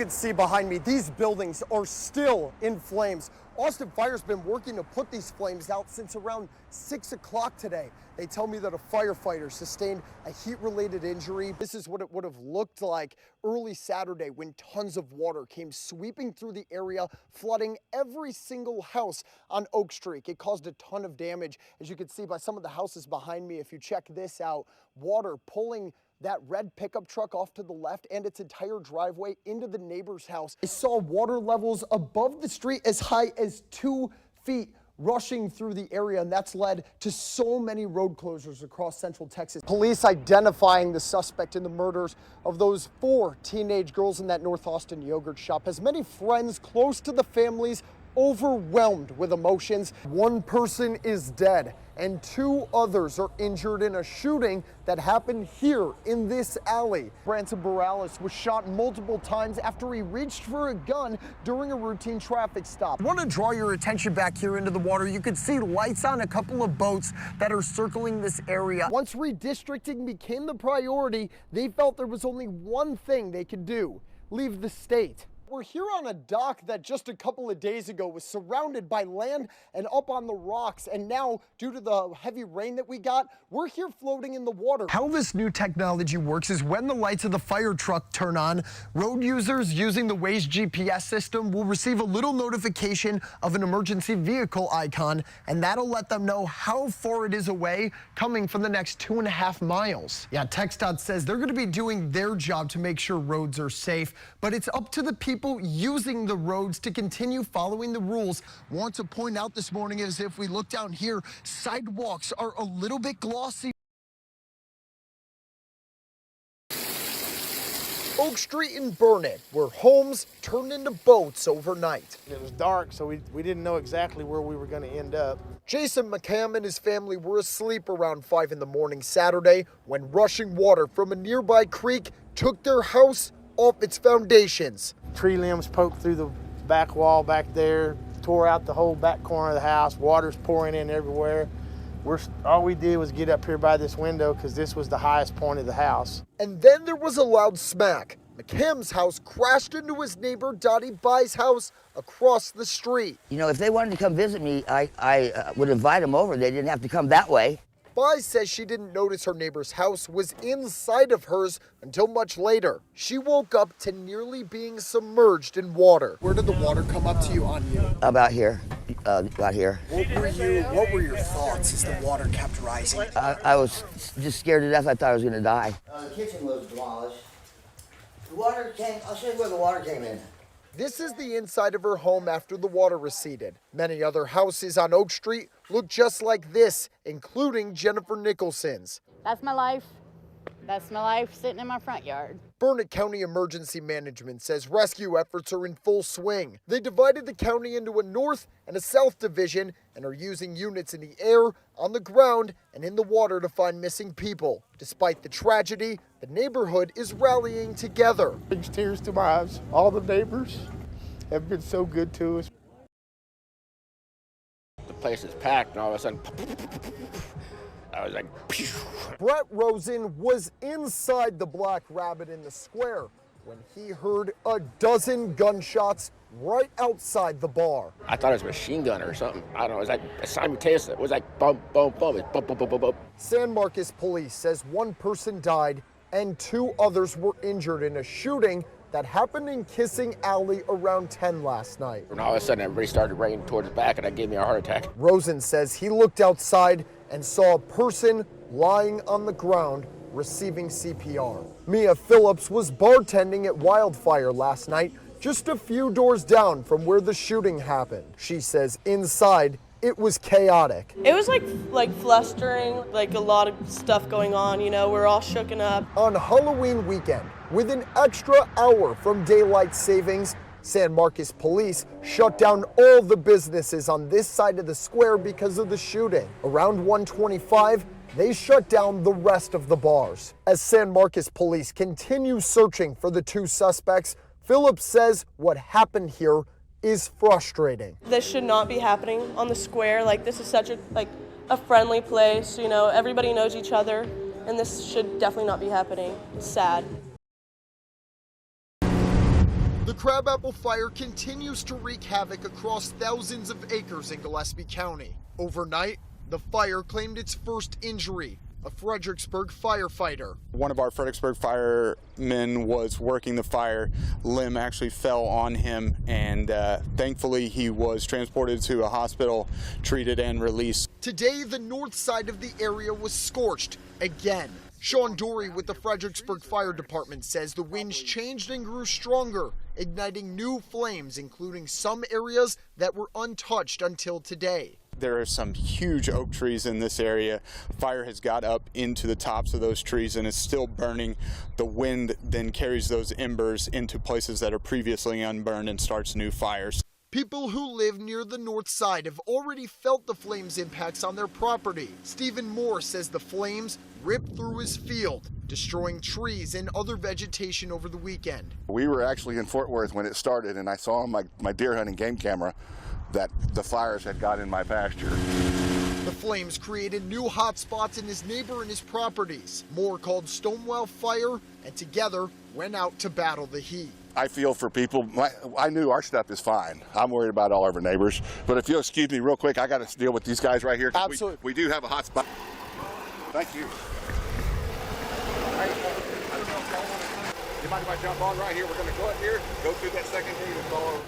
You can see behind me, these buildings are still in flames. Austin Fire's been working to put these flames out since around 6 o'clock today. They tell me that a firefighter sustained a heat-related injury. This is what it would have looked like early Saturday when tons of water came sweeping through the area, flooding every single house on Oak Street. It caused a ton of damage, as you can see by some of the houses behind me. If you check this out, water pulling that red pickup truck off to the left and its entire driveway into the neighbor's house. I saw water levels above the street as high as 2 feet rushing through the area, and that's led to so many road closures across central Texas. Police identifying the suspect in the murders of those 4 teenage girls in that North Austin yogurt shop. As many friends close to the families overwhelmed with emotions. 1 person is dead and 2 others are injured in a shooting that happened here in this alley. Branson Morales was shot multiple times after he reached for a gun during a routine traffic stop. I want to draw your attention back here into the water. You can see lights on a couple of boats that are circling this area. Once redistricting became the priority, they felt there was only one thing they could do: leave the state. We're here on a dock that just a couple of days ago was surrounded by land and up on the rocks, and now, due to the heavy rain that we got, we're here floating in the water. How this new technology works is when the lights of the fire truck turn on, road users using the Waze GPS system will receive a little notification of an emergency vehicle icon, and that'll let them know how far it is away, coming from the next 2.5 miles. Yeah, TxDOT says they're going to be doing their job to make sure roads are safe, but it's up to the people using the roads to continue following the rules. Want to point out this morning is if we look down here, sidewalks are a little bit glossy. Oak Street and Burnett, where homes turned into boats overnight. It was dark, so we didn't know exactly where we were going to end up. Jason McCam and his family were asleep around 5 in the morning Saturday when rushing water from a nearby creek took their house off its foundations. Tree limbs poked through the back wall back there, tore out the whole back corner of the house. Water's pouring in everywhere. All we did was get up here by this window because this was the highest point of the house. And then there was a loud smack. McCam's house crashed into his neighbor Dottie Bai's house across the street. You know, if they wanted to come visit me, I would invite them over. They didn't have to come that way. Bai says she didn't notice her neighbor's house was inside of hers until much later. She woke up to nearly being submerged in water. Where did the water come up to you on you? About here, about here. What were your thoughts as the water kept rising? I was just scared to death. I thought I was going to die. The kitchen was demolished. The water came, I'll show you where the water came in. This is the inside of her home after the water receded. Many other houses on Oak Street look just like this, including Jennifer Nicholson's. That's my life. That's my life sitting in my front yard. Burnett County Emergency Management says rescue efforts are in full swing. They divided the county into a north and a south division and are using units in the air, on the ground, and in the water to find missing people. Despite the tragedy, the neighborhood is rallying together. Brings tears to my eyes. All the neighbors have been so good to us. The place is packed, and all of a sudden, I was like, pew. Brett Rosen was inside the Black Rabbit in the square when he heard a dozen gunshots right outside the bar. I thought it was a machine gun or something. I don't know, it was like simultaneous. It was like bum, bum, bum, it bum, bum, bum, bum, bum. San Marcos police says 1 person died and 2 others were injured in a shooting that happened in Kissing Alley around 10 last night. And all of a sudden, everybody started raining towards the back, and that gave me a heart attack. Rosen says he looked outside and saw a person lying on the ground receiving CPR. Mia Phillips was bartending at Wildfire last night, just a few doors down from where the shooting happened. She says inside, it was chaotic. It was like flustering, like a lot of stuff going on, you know, we're all shooken up. On Halloween weekend, with an extra hour from daylight savings, San Marcos police shut down all the businesses on this side of the square because of the shooting. Around 1:25, they shut down the rest of the bars. As San Marcos police continue searching for the 2 suspects, Phillips says what happened here is frustrating. This should not be happening on the square. Like, this is such a friendly place, you know, everybody knows each other, and this should definitely not be happening. It's sad. The crabapple fire continues to wreak havoc across thousands of acres in Gillespie County. Overnight, the fire claimed its first injury, a Fredericksburg firefighter. One of our Fredericksburg firemen was working the fire. Limb actually fell on him, and thankfully he was transported to a hospital, treated, and released. Today, the north side of the area was scorched again. Sean Dory with the Fredericksburg Fire Department says the winds changed and grew stronger, igniting new flames, including some areas that were untouched until today. There are some huge oak trees in this area. Fire has got up into the tops of those trees and is still burning. The wind then carries those embers into places that are previously unburned and starts new fires. People who live near the north side have already felt the flames' impacts on their property. Stephen Moore says the flames ripped through his field, destroying trees and other vegetation over the weekend. We were actually in Fort Worth when it started, and I saw on my deer hunting game camera that the fires had got in my pasture. The flames created new hot spots in his neighbor and his properties. Moore called Stonewall Fire and together went out to battle the heat. I feel for people. I knew our stuff is fine. I'm worried about all of our neighbors. But if you'll excuse me real quick, I got to deal with these guys right here. Absolutely. We do have a hot spot. Thank you. You mind if I jump on right here? We're going to go up here, go through that second gate and follow.